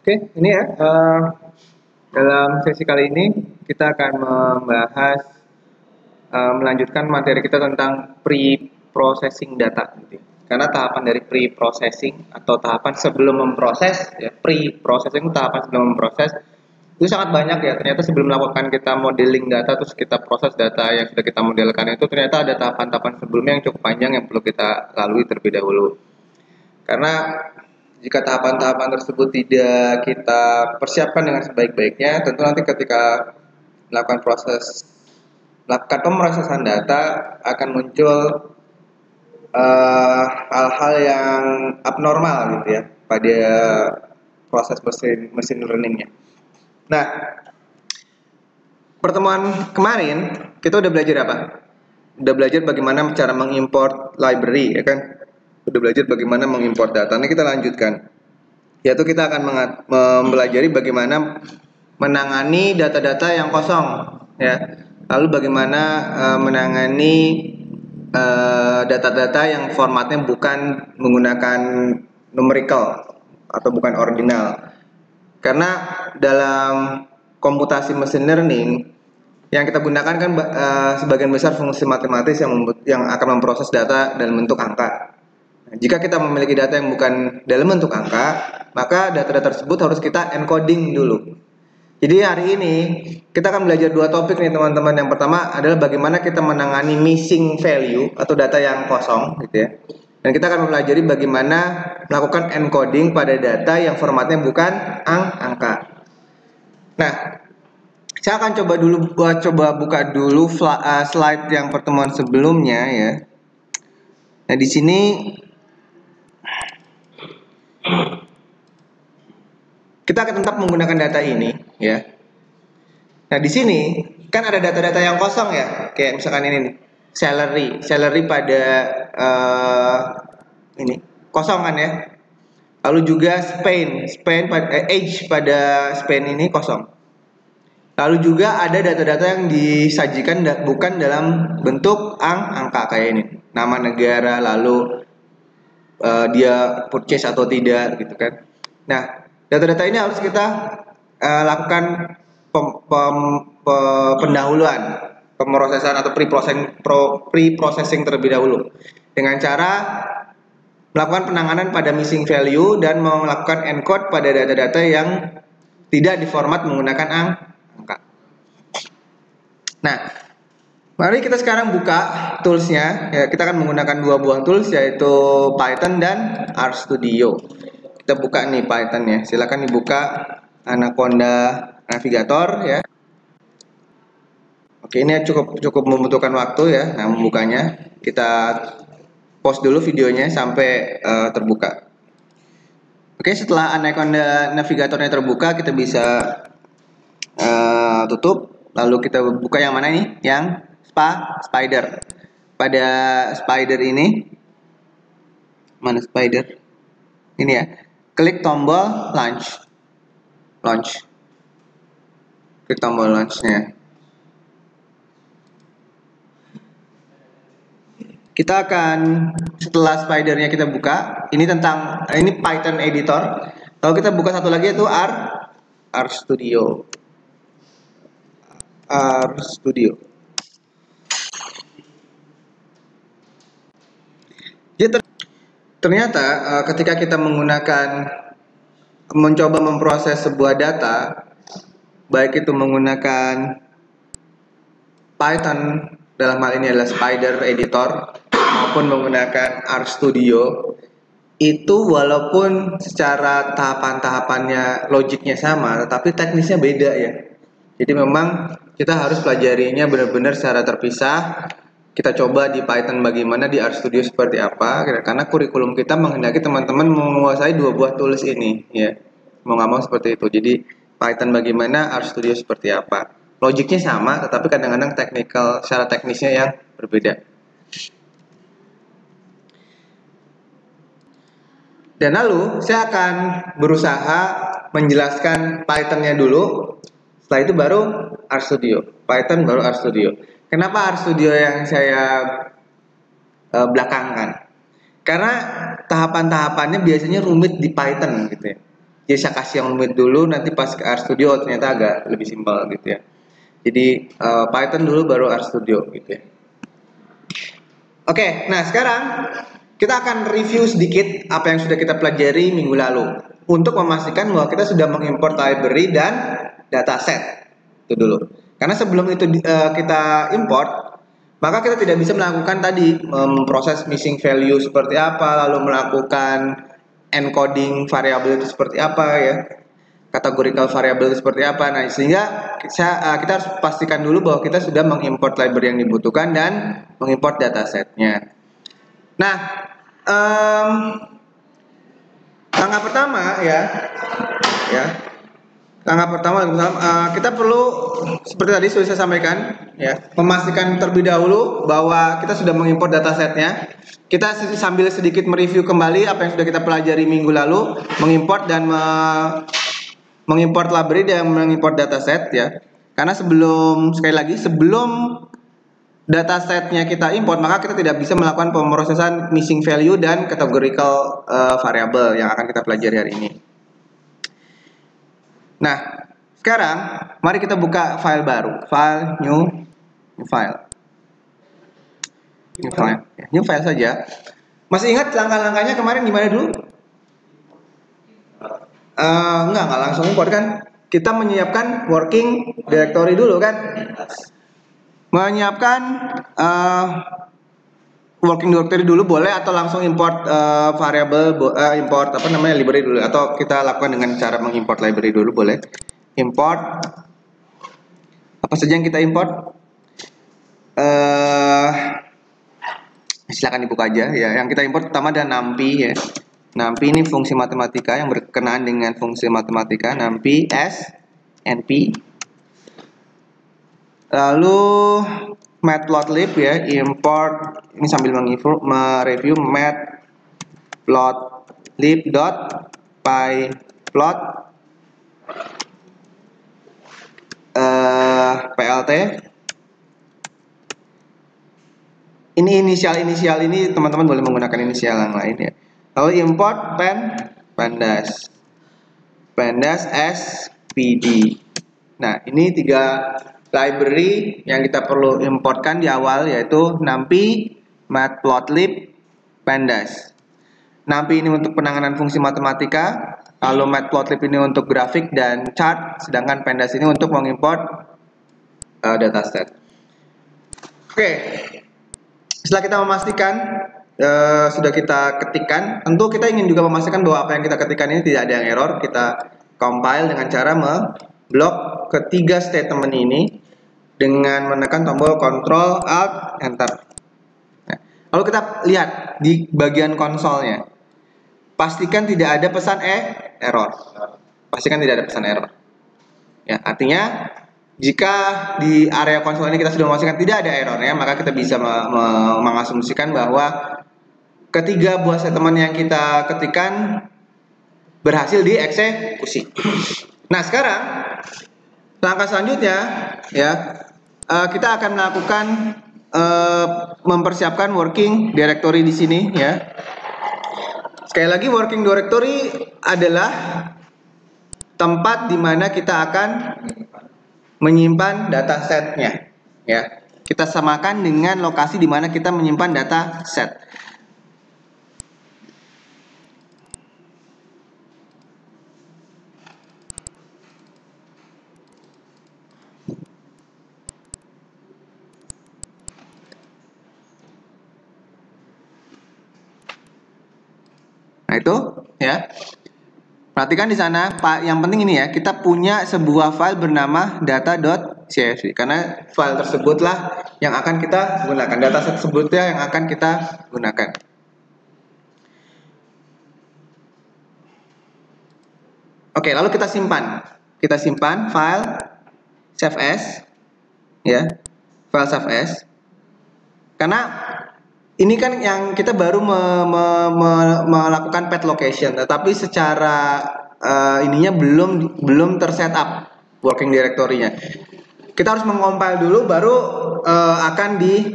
Oke, ini ya. Dalam sesi kali ini kita akan membahas melanjutkan materi kita tentang pre-processing data. Gitu. Karena tahapan dari pre-processing atau tahapan sebelum memproses, ya, pre-processing tahapan sebelum memproses itu sangat banyak ya. Ternyata sebelum melakukan kita modeling data, terus kita proses data yang sudah kita modelkan itu ternyata ada tahapan-tahapan sebelumnya yang cukup panjang yang perlu kita lalui terlebih dahulu. Karena jika tahapan-tahapan tersebut tidak kita persiapkan dengan sebaik-baiknya, tentu nanti ketika melakukan pemrosesan data akan muncul hal-hal yang abnormal gitu ya pada proses mesin learningnya. Nah, pertemuan kemarin kita udah belajar apa? Udah belajar bagaimana cara mengimport library, ya kan? Udah belajar bagaimana mengimport data. Ini kita lanjutkan. Yaitu kita akan mempelajari bagaimana menangani data-data yang kosong, ya. Lalu bagaimana menangani data-data yang formatnya bukan menggunakan numerical atau bukan ordinal. Karena dalam komputasi mesin learning yang kita gunakan kan sebagian besar fungsi matematis yang akan memproses data dalam bentuk angka. Nah, jika kita memiliki data yang bukan dalam bentuk angka, maka data-data tersebut harus kita encoding dulu. Jadi hari ini kita akan belajar dua topik nih teman-teman. Yang pertama adalah bagaimana kita menangani missing value atau data yang kosong gitu ya. Dan kita akan mempelajari bagaimana melakukan encoding pada data yang formatnya bukan angka. Nah, saya akan coba buka dulu slide yang pertemuan sebelumnya ya. Nah, di sini kita akan tetap menggunakan data ini ya. Nah, di sini kan ada data-data yang kosong ya. Kayak misalkan ini nih. Salary pada ini kosong kan ya. Lalu juga age pada Spain ini kosong. Lalu juga ada data-data yang disajikan bukan dalam bentuk angka kayak ini. Nama negara, lalu dia purchase atau tidak gitu kan. Nah, data-data ini harus kita lakukan pendahuluan, pemrosesan atau pre-processing terlebih dahulu dengan cara melakukan penanganan pada missing value dan melakukan encode pada data-data yang tidak diformat menggunakan angka. Nah, mari kita sekarang buka toolsnya. Ya, kita akan menggunakan dua buah tools yaitu Python dan RStudio. Kita buka nih Python ya. Silakan dibuka Anaconda Navigator ya. Oke, ini cukup membutuhkan waktu ya. Nah, membukanya kita pause dulu videonya sampai terbuka. Oke, setelah Anaconda Navigatornya terbuka, kita bisa tutup. Lalu kita buka yang mana nih? Yang Spider. Pada Spider ini, mana Spider? Ini ya. Klik tombol launch. Klik tombol launchnya. Kita akan setelah spidernya kita buka, ini Python editor. Lalu kita buka satu lagi yaitu RStudio. Jadi ternyata ketika kita mencoba memproses sebuah data, baik itu menggunakan Python dalam hal ini adalah Spider editor maupun menggunakan RStudio, itu walaupun secara tahapan-tahapannya logiknya sama, tetapi teknisnya beda ya. Jadi memang kita harus pelajarinya benar-benar secara terpisah. Kita coba di Python bagaimana, di RStudio seperti apa, karena kurikulum kita menghendaki teman-teman menguasai dua buah tools ini ya. Mau nggak mau seperti itu. Jadi Python bagaimana, RStudio seperti apa. Logiknya sama, tetapi kadang-kadang secara teknisnya yang berbeda. Dan lalu saya akan berusaha menjelaskan Python-nya dulu. Setelah itu baru RStudio. Python baru RStudio. Kenapa RStudio yang saya belakangkan? Karena tahapan-tahapannya biasanya rumit di Python gitu ya. Jadi saya kasih yang rumit dulu, nanti pas ke RStudio ternyata agak lebih simpel gitu ya. Jadi Python dulu baru RStudio gitu ya. Oke, nah sekarang kita akan review sedikit apa yang sudah kita pelajari minggu lalu untuk memastikan bahwa kita sudah mengimport library dan dataset. Itu dulu. Karena sebelum itu kita import, maka kita tidak bisa melakukan tadi proses missing value seperti apa, lalu melakukan encoding variabel itu seperti apa ya, categorical variable itu seperti apa. Nah, sehingga kita harus pastikan dulu bahwa kita sudah mengimport library yang dibutuhkan dan mengimport datasetnya. Nah, langkah pertama ya, langkah pertama kita perlu seperti tadi sudah saya sampaikan ya, memastikan terlebih dahulu bahwa kita sudah mengimport datasetnya. Kita sambil sedikit mereview kembali apa yang sudah kita pelajari minggu lalu, mengimport dan mengimport library dan mengimport dataset ya. Karena sekali lagi sebelum datasetnya kita import, maka kita tidak bisa melakukan pemrosesan missing value dan categorical variable yang akan kita pelajari hari ini. Nah, sekarang mari kita buka file baru, file new file. New file saja. Masih ingat langkah-langkahnya kemarin gimana dulu? Enggak langsung import kan? Kita menyiapkan working directory dulu kan? Menyiapkan working directory dulu boleh, atau langsung import variable, import library dulu, atau kita lakukan dengan cara mengimport library dulu boleh. Import apa saja yang kita import? Silakan dibuka aja ya. Yang kita import pertama ada NumPy ya. NumPy ini fungsi matematika yang berkenaan dengan fungsi matematika, NumPy S NP. Lalu matplotlib ya, import ini sambil mereview matplotlib.pyplot plt. Ini inisial ini teman-teman boleh menggunakan inisial yang lain ya. Lalu import pandas spd. Nah, ini 3 library yang kita perlu importkan di awal, yaitu NumPy, matplotlib, pandas. NumPy ini untuk penanganan fungsi matematika, lalu matplotlib ini untuk grafik dan chart, sedangkan pandas ini untuk mengimport dataset. Oke. Setelah kita memastikan sudah kita ketikkan, tentu kita ingin juga memastikan bahwa apa yang kita ketikkan ini tidak ada yang error. Kita compile dengan cara memblok ketiga statement ini dengan menekan tombol Ctrl Alt Enter. Nah, lalu kita lihat di bagian konsolnya, pastikan tidak ada pesan error. Pastikan tidak ada pesan error. Ya, artinya jika di area konsol ini kita sudah memastikan tidak ada errornya, maka kita bisa mengasumsikan bahwa ketiga buah statement yang kita ketikkan berhasil dieksekusi. Nah, sekarang langkah selanjutnya ya, kita akan melakukan mempersiapkan working directory di sini ya. Sekali lagi, working directory adalah tempat di mana kita akan menyimpan datasetnya ya. Kita samakan dengan lokasi di mana kita menyimpan dataset. Nah, itu ya. Perhatikan di sana, Pak, yang penting ini ya, kita punya sebuah file bernama data.csv, karena file tersebutlah yang akan kita gunakan, dataset tersebutnya yang akan kita gunakan. Oke, lalu kita simpan. Kita simpan file save as ya, file save as. Karena ini kan yang kita baru melakukan path location, tetapi secara ininya belum tersetup working directory-nya. Kita harus mengompil dulu, baru akan di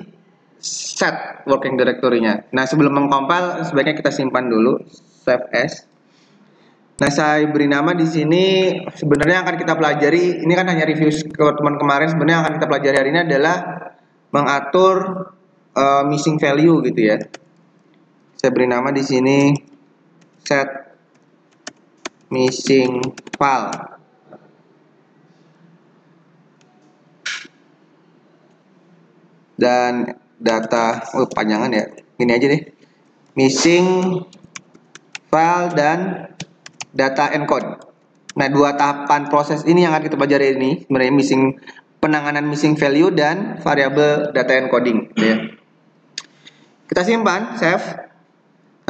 set working directory-nya. Nah, sebelum mengcompile sebaiknya kita simpan dulu save as. Nah, saya beri nama di sini sebenarnya akan kita pelajari, ini kan hanya review ke teman kemarin, sebenarnya akan kita pelajari hari ini adalah mengatur missing value gitu ya. Saya beri nama di sini set missing file. Dan data, panjangan ya, gini aja deh, missing file dan data encode. Nah, dua tahapan proses ini yang akan kita pelajari ini sebenarnya penanganan missing value dan variabel data encoding gitu ya. Kita simpan, save.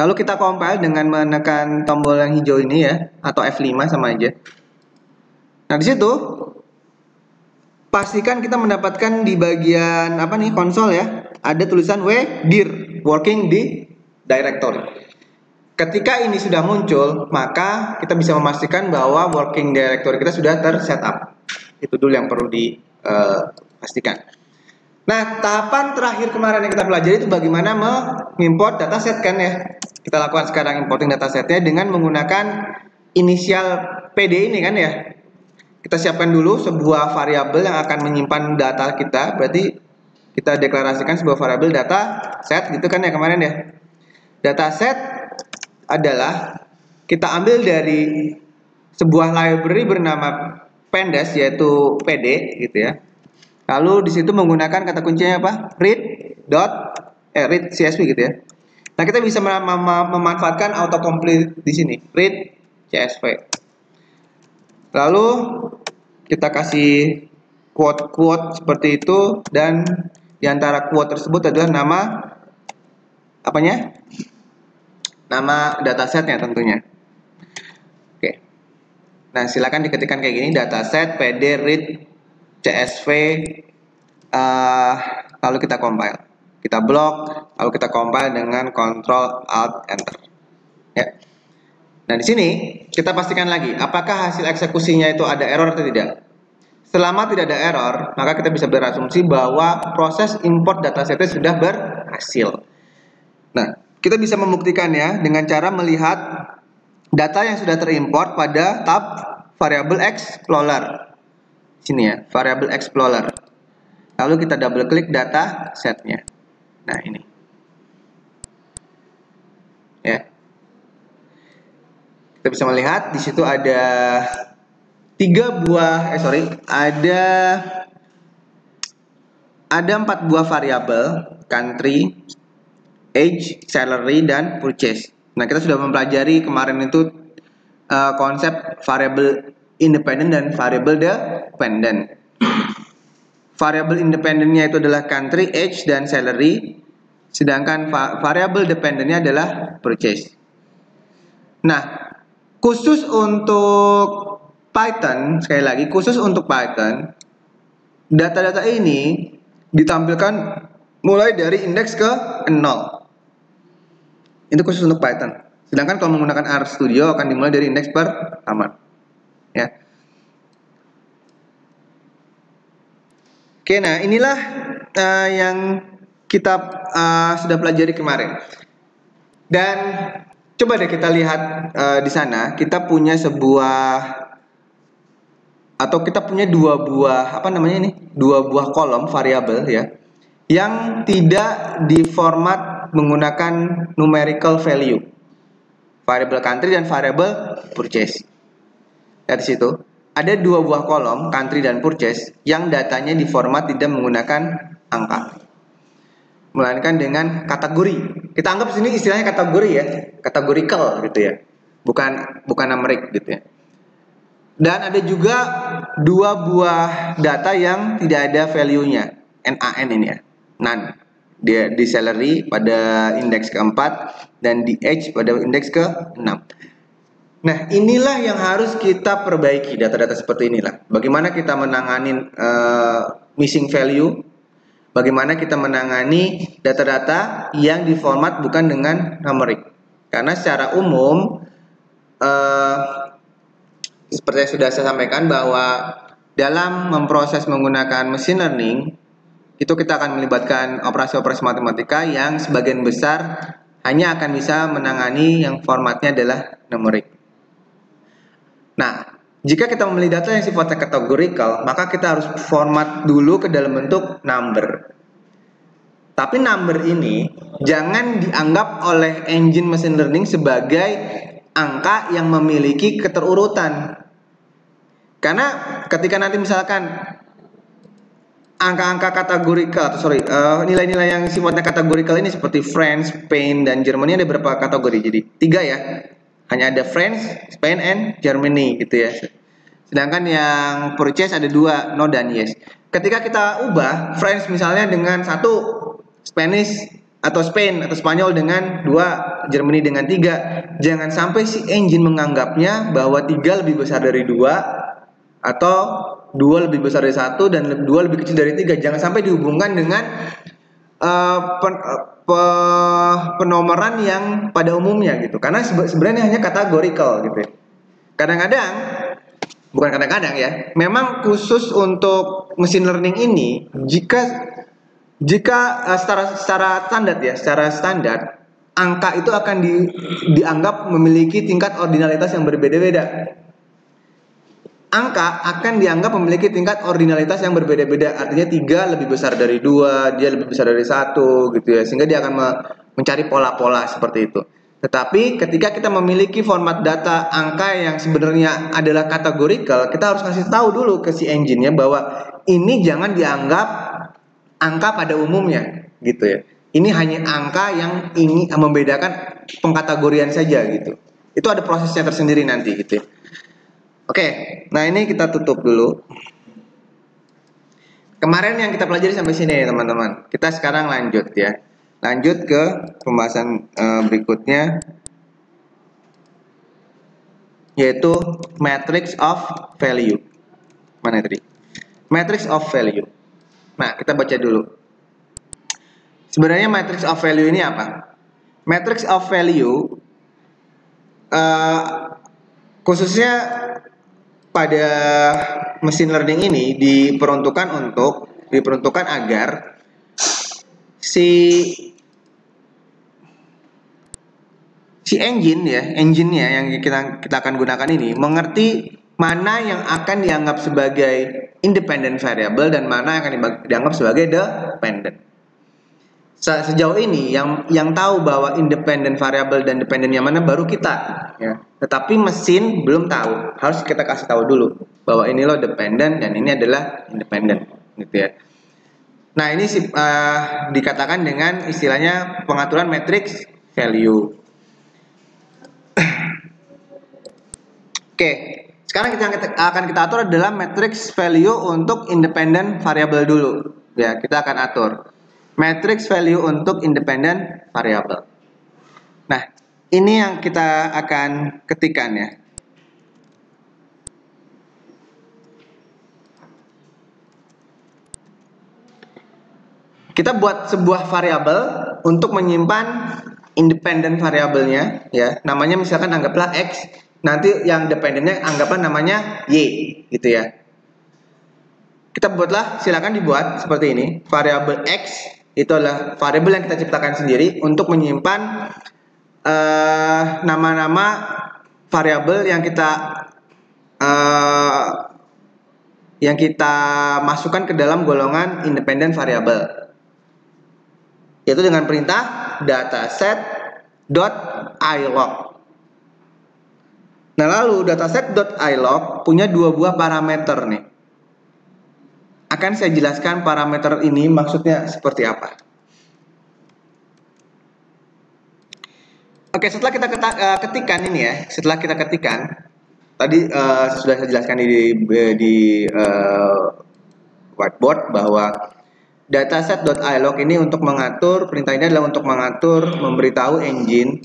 Lalu kita compile dengan menekan tombol yang hijau ini ya, atau F5 sama aja. Nah, di situ pastikan kita mendapatkan di bagian apa nih, konsol ya, ada tulisan dir working di directory. Ketika ini sudah muncul, maka kita bisa memastikan bahwa working directory kita sudah tersetup. Itu dulu yang perlu dipastikan. Nah, tahapan terakhir kemarin yang kita pelajari itu bagaimana mengimport dataset kan ya. Kita lakukan sekarang importing datasetnya dengan menggunakan inisial PD ini kan ya. Kita siapkan dulu sebuah variabel yang akan menyimpan data kita. Berarti kita deklarasikan sebuah variabel data set gitu kan ya kemarin ya. Dataset adalah kita ambil dari sebuah library bernama pandas yaitu PD gitu ya. Lalu di situ menggunakan kata kuncinya apa? read CSV gitu ya. Nah, kita bisa memanfaatkan autocomplete di sini, read CSV. Lalu kita kasih quote seperti itu, dan di antara quote tersebut adalah nama apanya? Nama datasetnya tentunya. Oke. Nah, silakan diketikkan kayak gini, dataset pd read CSV, lalu kita compile, kita blok, lalu kita compile dengan Ctrl Alt Enter. Ya. Nah, di sini kita pastikan lagi apakah hasil eksekusinya itu ada error atau tidak. Selama tidak ada error, maka kita bisa berasumsi bahwa proses import datasetnya sudah berhasil. Nah, kita bisa membuktikan ya dengan cara melihat data yang sudah terimport pada tab variable explorer. Sini ya, variable explorer. Lalu kita double klik data setnya. Nah, ini. Ya. Kita bisa melihat di situ ada ada 4 buah variabel, country, age, salary, dan purchase. Nah, kita sudah mempelajari kemarin itu konsep variable independent dan variable dependent. Variable independennya itu adalah country, age, dan salary, sedangkan variable dependentnya adalah purchase. Nah, khusus untuk Python, sekali lagi khusus untuk Python, data-data ini ditampilkan mulai dari indeks ke 0. Itu khusus untuk Python. Sedangkan kalau menggunakan RStudio akan dimulai dari indeks pertama. Ya. Oke, nah inilah yang kita sudah pelajari kemarin. Dan coba deh kita lihat di sana, kita punya dua buah kolom variabel ya, yang tidak diformat menggunakan numerical value, variable country dan variable purchase. Dari situ ada dua buah kolom country dan purchase yang datanya diformat tidak menggunakan angka, melainkan dengan kategori. Kita anggap sini istilahnya kategori ya, categorical gitu ya, bukan numeric gitu ya. Dan ada juga dua buah data yang tidak ada value-nya, NaN ini ya, none. Dia di salary pada indeks ke-4 dan di age pada indeks ke-6. Nah, inilah yang harus kita perbaiki, data-data seperti inilah. Bagaimana kita menangani missing value, bagaimana kita menangani data-data yang diformat bukan dengan numeric. Karena secara umum seperti yang sudah saya sampaikan bahwa dalam memproses menggunakan machine learning itu kita akan melibatkan operasi-operasi matematika yang sebagian besar hanya akan bisa menangani yang formatnya adalah numerik. Nah, jika kita memilih data yang sifatnya categorical, maka kita harus format dulu ke dalam bentuk number. Tapi number ini jangan dianggap oleh engine machine learning sebagai angka yang memiliki keterurutan. Karena ketika nanti misalkan angka-angka kategorikal atau nilai-nilai yang sifatnya kategorikal ini seperti France, Spain, dan Germany ada berapa kategori? Jadi 3 ya. Hanya ada France, Spain, and Germany gitu ya. Sedangkan yang purchase ada 2, no dan yes. Ketika kita ubah France misalnya dengan 1, Spanish atau Spain atau Spanyol dengan 2, Germany dengan 3, jangan sampai si engine menganggapnya bahwa 3 lebih besar dari 2 atau 2 lebih besar dari 1 dan 2 lebih kecil dari 3. Jangan sampai dihubungkan dengan penomoran yang pada umumnya gitu. Karena sebenarnya hanya kategorikal gitu ya. Kadang-kadang, bukan kadang-kadang ya, memang khusus untuk machine learning ini, jika secara standar angka itu akan dianggap memiliki tingkat ordinalitas yang berbeda-beda. Angka akan dianggap memiliki tingkat ordinalitas yang berbeda-beda. Artinya 3 lebih besar dari 2, dia lebih besar dari 1 gitu ya. Sehingga dia akan mencari pola-pola seperti itu. Tetapi ketika kita memiliki format data angka yang sebenarnya adalah kategorikal, kita harus kasih tahu dulu ke si engine-nya bahwa ini jangan dianggap angka pada umumnya gitu ya. Ini hanya angka yang ingin membedakan pengkategorian saja gitu. Itu ada prosesnya tersendiri nanti gitu ya. Oke, nah ini kita tutup dulu. Kemarin yang kita pelajari sampai sini teman-teman. Kita sekarang lanjut ya. Lanjut ke pembahasan berikutnya, yaitu matrix of value. Mana tadi? Matrix of value. Nah, kita baca dulu. Sebenarnya matrix of value ini apa? Matrix of value khususnya pada machine learning ini diperuntukkan agar si engine-nya yang kita akan gunakan ini mengerti mana yang akan dianggap sebagai independent variable dan mana yang akan dianggap sebagai dependent. Sejauh ini yang tahu bahwa independent variable dan dependent yang mana baru kita ya. Tetapi mesin belum tahu. Harus kita kasih tahu dulu bahwa ini loh dependent dan ini adalah independent gitu ya. Nah, ini dikatakan dengan istilahnya pengaturan matrix value. Oke, sekarang akan kita atur adalah matrix value untuk independent variable dulu. Ya, kita akan atur matrix value untuk independent variable. Nah, ini yang kita akan ketikkan ya. Kita buat sebuah variabel untuk menyimpan independent variabelnya ya. Namanya misalkan anggaplah X, nanti yang dependennya anggaplah namanya Y gitu ya. Kita buatlah, silakan dibuat seperti ini. Variabel X itu adalah variabel yang kita ciptakan sendiri untuk menyimpan nama-nama variabel yang kita masukkan ke dalam golongan independent variable, yaitu dengan perintah dataset.ilog. Nah, lalu dataset.ilog punya 2 buah parameter nih. Akan saya jelaskan parameter ini maksudnya seperti apa. Oke, setelah kita ketikkan ini ya, tadi sudah saya jelaskan di whiteboard bahwa dataset.ilog ini untuk mengatur, perintah ini adalah untuk mengatur, memberitahu engine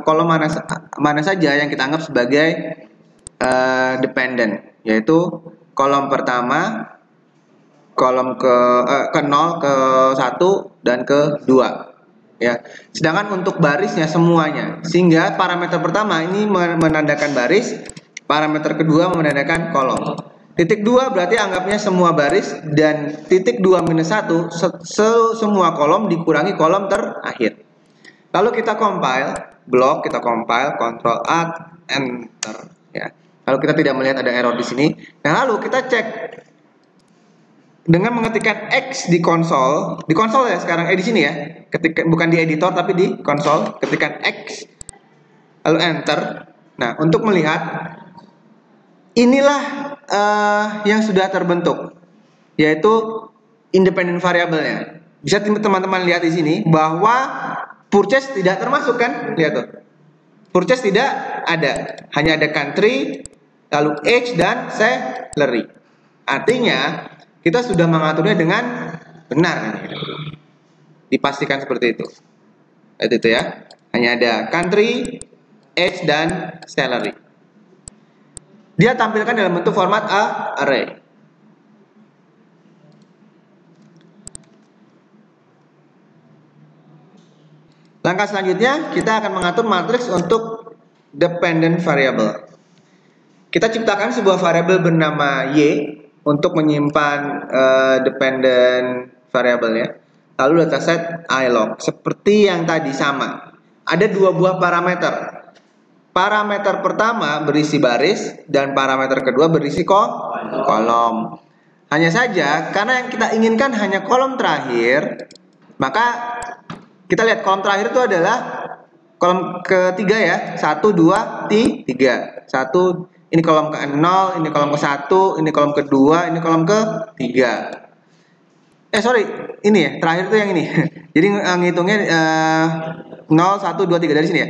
kolom mana saja yang kita anggap sebagai dependent, yaitu kolom pertama, kolom ke 0, ke 1, dan ke 2 ya. Sedangkan untuk barisnya semuanya, sehingga parameter pertama ini menandakan baris, parameter kedua menandakan kolom. Titik 2 berarti anggapnya semua baris, dan titik 2 minus 1 semua kolom dikurangi kolom terakhir. Lalu kita compile, Ctrl A, Enter ya. Kalau kita tidak melihat ada error di sini, nah lalu kita cek dengan mengetikkan X di konsol ya sekarang, di sini ya, ketika bukan di editor tapi di konsol, ketikkan X lalu enter. Nah, untuk melihat inilah yang sudah terbentuk, yaitu independent variabelnya. Bisa teman-teman lihat di sini bahwa purchase tidak termasuk kan, lihat tuh, purchase tidak ada, hanya ada country, lalu age dan salary. Artinya kita sudah mengaturnya dengan benar, dipastikan seperti itu. Itu ya, hanya ada country, age dan salary. Dia tampilkan dalam bentuk format array. Langkah selanjutnya kita akan mengatur matriks untuk dependent variable. Kita ciptakan sebuah variabel bernama y untuk menyimpan dependent variable ya. Lalu dataset ilog seperti yang tadi sama. Ada dua buah parameter. Parameter pertama berisi baris dan parameter kedua berisi kolom. Hanya saja karena yang kita inginkan hanya kolom terakhir, maka kita lihat kolom terakhir itu adalah kolom ketiga ya, 1, 2, 3. 1, ini kolom ke-0, ini kolom ke-1, ini kolom ke-2, ini kolom ke-3. Sorry, ini ya, terakhir itu yang ini. Jadi ngitungnya 0, 1, 2, 3 dari sini ya.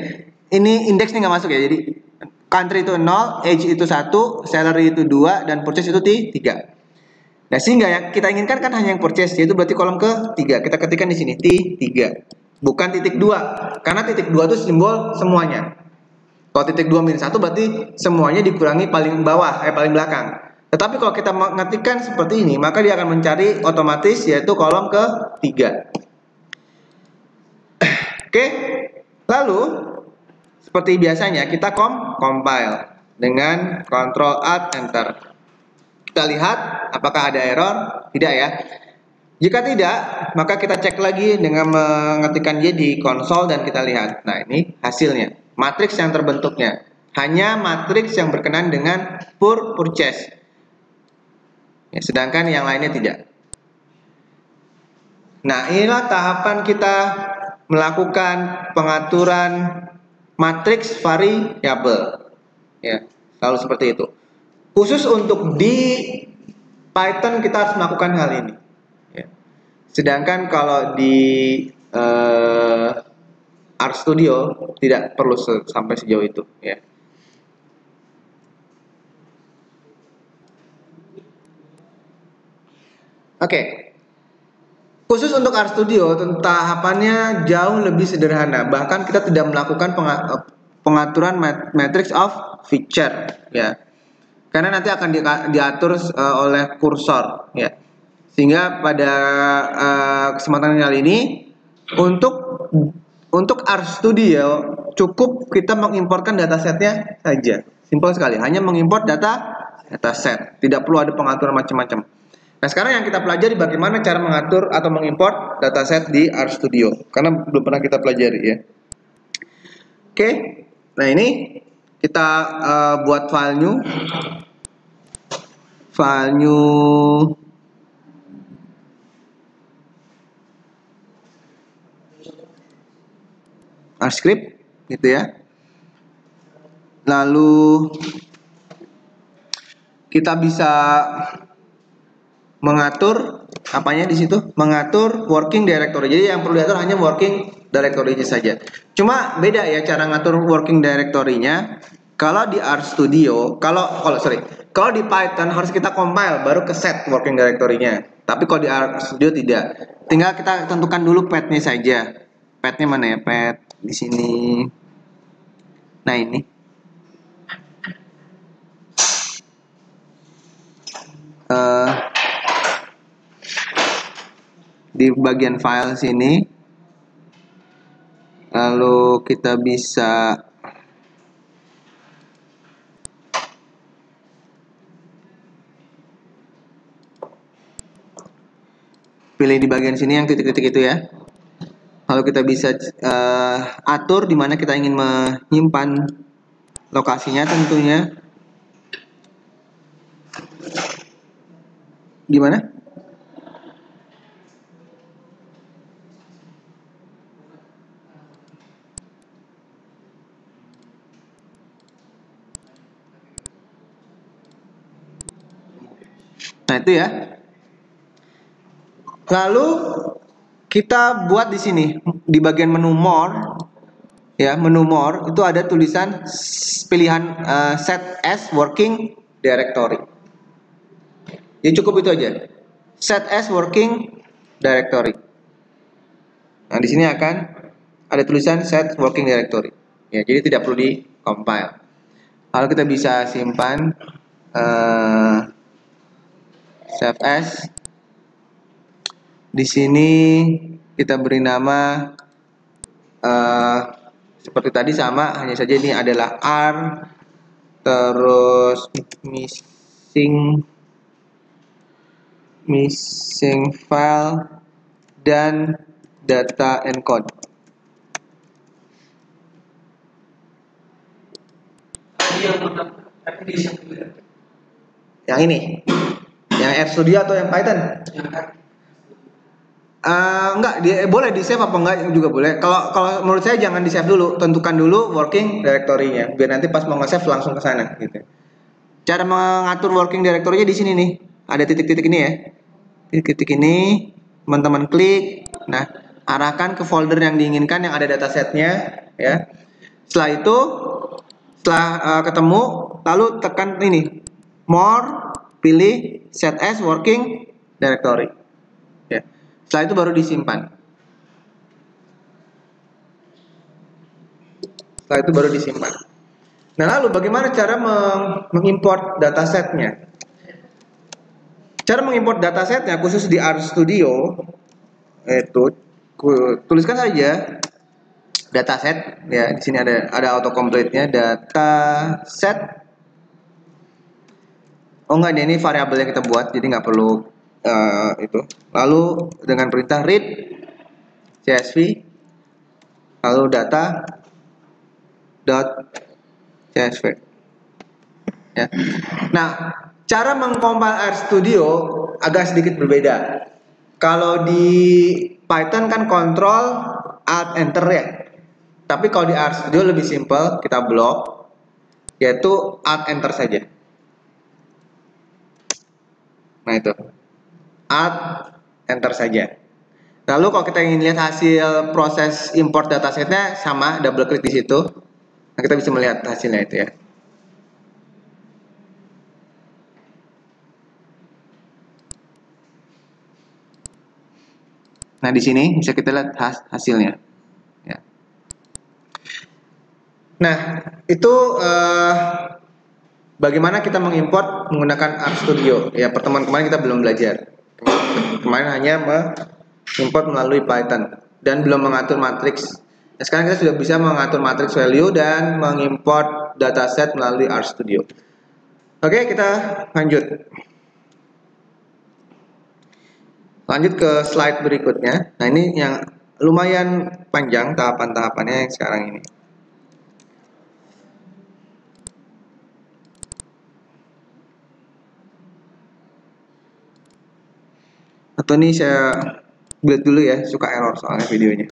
Ini indeks nggak masuk ya. Jadi country itu 0, age itu 1, salary itu 2, dan purchase itu 3. Nah, sehingga yang kita inginkan kan hanya yang purchase, yaitu berarti kolom ke-3. Kita ketikkan di sini T3. Bukan titik 2. Karena titik 2 itu simbol semuanya. Kalau titik 2 min 1 berarti semuanya dikurangi paling bawah, paling belakang. Tetapi kalau kita mengetikkan seperti ini, maka dia akan mencari otomatis yaitu kolom ke-3. Oke. Lalu seperti biasanya kita compile dengan Ctrl Alt Enter. Kita lihat apakah ada error, tidak ya. Jika tidak, maka kita cek lagi dengan mengetikkan Y di konsol dan kita lihat. Nah, ini hasilnya. Matriks yang terbentuknya. Hanya matriks yang berkenaan dengan purchase. Ya, sedangkan yang lainnya tidak. Nah, inilah tahapan kita melakukan pengaturan matriks variabel. Ya, selalu seperti itu. Khusus untuk di Python kita harus melakukan hal ini. Ya. Sedangkan kalau di RStudio tidak perlu sampai sejauh itu. Ya. Oke. Khusus untuk RStudio, tahapannya jauh lebih sederhana. Bahkan kita tidak melakukan pengaturan matrix of feature, ya. Karena nanti akan diatur oleh kursor, ya. Sehingga pada kesempatan kali ini untuk RStudio cukup kita mengimportkan datasetnya saja. Simpel sekali, hanya mengimport dataset. Tidak perlu ada pengaturan macam-macam. Nah, sekarang yang kita pelajari bagaimana cara mengatur atau mengimport dataset di RStudio, karena belum pernah kita pelajari ya. Oke, nah ini kita buat file new script gitu ya. Lalu kita bisa mengatur apanya di situ, mengatur working directory. Jadi yang perlu diatur hanya working directory saja. Cuma beda ya cara ngatur working directory-nya. Kalau di RStudio, kalau di Python harus kita compile baru ke set working directory-nya. Tapi kalau di RStudio tidak. Tinggal kita tentukan dulu path-nya saja. Path-nya mana ya? Path di sini. Nah, ini. Di bagian file sini, lalu kita bisa pilih di bagian sini yang titik-titik itu ya. Lalu kita bisa atur di mana kita ingin menyimpan lokasinya tentunya. Gimana? Nah, itu ya. Lalu kita buat di sini di bagian menu more, ya, menu more itu ada tulisan pilihan set as working directory. Ya cukup itu aja. Set as working directory. Nah, di sini akan ada tulisan set working directory. Ya, jadi tidak perlu di compile. Lalu kita bisa simpan save as. Di sini kita beri nama seperti tadi sama, hanya saja ini adalah R terus missing file dan data encode. Yang ini, yang RStudio atau yang Python? Enggak, boleh di save apa enggak juga boleh. Kalau menurut saya jangan di save dulu, tentukan dulu working directory-nya, biar nanti pas mau nge-save langsung ke sana gitu. Cara mengatur working directory-nya di sini nih, ada titik-titik ini ya. Titik-titik ini, teman-teman klik. Nah, arahkan ke folder yang diinginkan yang ada datasetnya, ya. Setelah itu, setelah ketemu, lalu tekan ini, more, pilih set as working directory. Ya. Setelah itu baru disimpan. Setelah itu baru disimpan. Nah, lalu bagaimana cara mengimport datasetnya? Cara mengimport datasetnya khusus di RStudio itu tuliskan saja dataset, ya, di sini ada autocomplete-nya, dataset. Oh enggak, ini variabel yang kita buat, jadi nggak perlu itu. Lalu dengan perintah read csv, lalu data dot csv. Ya. Nah, cara mengcompile RStudio agak sedikit berbeda. Kalau di Python kan Ctrl Alt Enter ya. Tapi kalau di RStudio lebih simple, kita blok, yaitu Alt Enter saja. Nah itu, Alt Enter saja. Lalu kalau kita ingin lihat hasil proses import datasetnya, sama, double klik di situ. Nah, kita bisa melihat hasilnya itu ya. Nah, di sini bisa kita lihat hasilnya. Ya. Nah, itu bagaimana kita mengimport menggunakan RStudio. Ya, pertemuan kemarin kita belum belajar. Kemarin hanya mengimport melalui Python dan belum mengatur matriks. Nah, sekarang kita sudah bisa mengatur matriks value dan mengimport dataset melalui RStudio. Oke, kita lanjut. Lanjut ke slide berikutnya. Nah, ini yang lumayan panjang tahapan-tahapannya yang sekarang ini. Atau ini saya build dulu ya, suka error soalnya videonya.